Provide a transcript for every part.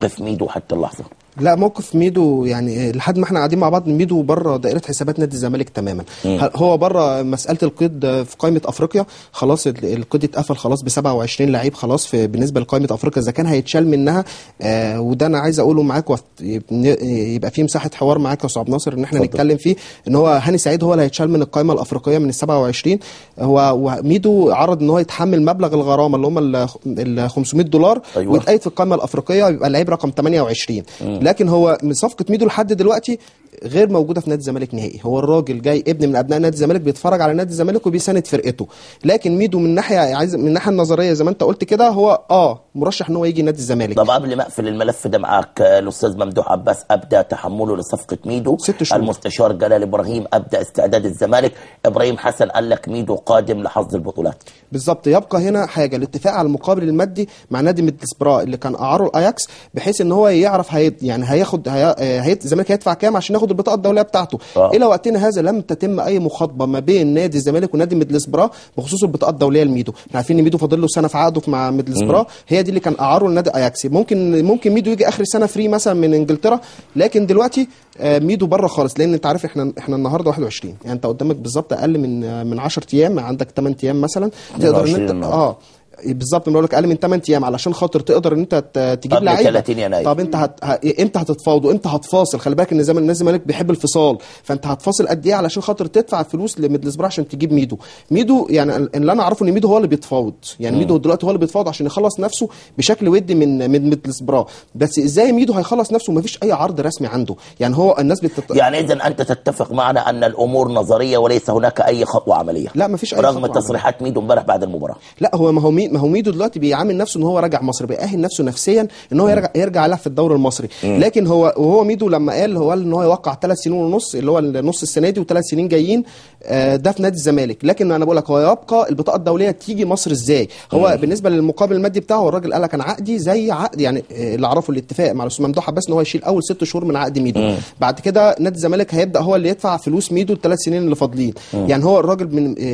موقف ميدو حتى اللحظه؟ لا، موقف ميدو يعني لحد ما احنا قاعدين مع بعض ميدو بره دائره حسابات نادي الزمالك تماما. هو بره مساله القيد في قائمه افريقيا، خلاص القيد اتقفل خلاص ب 27 لعيب خلاص بالنسبه لقائمه افريقيا اذا كان هيتشال منها. وده انا عايز اقوله معاك يبقى في مساحه حوار معاك يا استاذ عبد الناصر ان احنا نتكلم فيه، ان هو هاني سعيد هو اللي هيتشال من القائمه الافريقيه من ال 27. هو ميدو عرض ان هو يتحمل مبلغ الغرامه اللي هم ال $500 أيوة. ويتقيد في القائمه الافريقيه يبقى اللعيب رقم 28. لكن هو من صفقه ميدو لحد دلوقتي غير موجوده في نادي الزمالك نهائي. هو الراجل جاي ابن من ابناء نادي الزمالك بيتفرج على نادي الزمالك وبيساند فرقته، لكن ميدو من ناحيه من الناحيه النظريه زي ما انت قلت كده هو مرشح ان هو يجي نادي الزمالك. طب قبل ما اقفل الملف ده معاك، الاستاذ ممدوح عباس ابدا تحمله لصفقه ميدو 6 شهور. المستشار جلال ابراهيم ابدا استعداد الزمالك. ابراهيم حسن قال لك ميدو قادم لحظ البطولات. بالظبط. يبقى هنا حاجه الاتفاق على المقابل المادي مع نادي ميدلسبرا اللي كان اعاره الاياكس، بحيث ان هو يعرف يعني هياخد الزمالك هيدفع كام عشان ياخد البطاقه الدوليه بتاعته. الى وقتنا هذا لم تتم اي مخاطبه ما بين نادي الزمالك ونادي ميدلسبرا بخصوص البطاقه الدوليه لميدو. احنا عارفين ان ميدو فاضل له سنه في عقده مع ميدلسبرا، هي دي اللي كان اعاره لنادي اياكس. ممكن ميدو يجي اخر السنه فري مثلا من انجلترا، لكن دلوقتي ميدو بره خالص، لان انت عارف احنا النهارده 21، يعني انت قدامك بالظبط اقل من 10 ايام، عندك 8 ايام مثلا تقدر ان انت بالظبط بقول لك اقل من 8 ايام علشان خاطر تقدر ان انت تجيب لعيبه. 30 يناير. طب انت امتى هتتفاوض وامتى هتفاصل؟ خلي بالك ان نادي الزمالك بيحب الفصال، فانت هتفاصل قد ايه علشان خاطر تدفع فلوس لميدلسبرا عشان تجيب ميدو يعني اللي انا اعرفه ان ميدو هو اللي بيتفاوض، يعني ميدو دلوقتي هو اللي بيتفاوض عشان يخلص نفسه بشكل ودي من ميدلسبرا. بس ازاي ميدو هيخلص نفسه ومفيش اي عرض رسمي عنده؟ يعني هو الناس يعني اذا انت تتفق معنا ان الامور نظريه وليس هناك اي خطوه عمليه؟ لا، مفيش اي رغم تصريحات ميدو امبارح بعد المباراه. لا، ما هو ميدو دلوقتي بيعامل نفسه ان هو راجع مصر، بيأهل نفسه نفسيا ان هو يرجع يلعب في الدوري المصري. لكن هو ميدو لما قال ان هو يوقع 3 سنين ونص اللي هو نص السنه دي و3 سنين جايين، ده في نادي الزمالك. لكن انا بقول لك هو يبقى البطاقه الدوليه تيجي مصر ازاي؟ هو بالنسبه للمقابل المادي بتاعه الراجل قال لك انا عقدي زي عقد، يعني اللي اعرفه الاتفاق مع الاستاذ ممدوح عباس ان هو يشيل اول 6 شهور من عقد ميدو. بعد كده نادي الزمالك هيبدا هو اللي يدفع فلوس ميدو ال3 سنين اللي فاضلين. يعني هو الراجل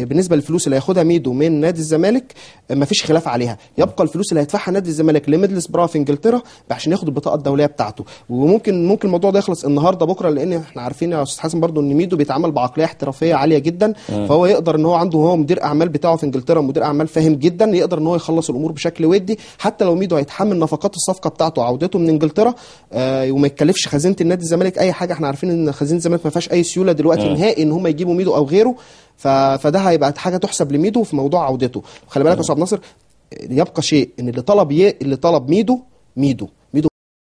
بالنسبه للفلوس اللي هياخدها ميدو من نادي الزمالك مفيش خلاف عليها. يبقى الفلوس اللي هيدفعها نادي الزمالك لميدلسبرا في انجلترا عشان ياخد البطاقه الدوليه بتاعته. وممكن الموضوع ده يخلص النهارده بكره، لان احنا عارفين يا استاذ حسن برضو ان ميدو بيتعامل بعقليه احترافيه عاليه جدا. فهو يقدر ان هو عنده هو مدير اعمال بتاعه في انجلترا، مدير اعمال فاهم جدا، يقدر ان هو يخلص الامور بشكل ودي. حتى لو ميدو هيتحمل نفقات الصفقه بتاعته وعودته من انجلترا وما يكلفش خزينه النادي الزمالك اي حاجه. احنا عارفين ان خزينه الزمالك ما فيهاش اي سيوله دلوقتي نهائي ان هم يجيبوا ميدو او غيره. فده هيبقى حاجه تحسب لميدو في موضوع عودته. خلي بالك يا استاذ عبد الناصر، يبقى شيء ان اللي طلب ميدو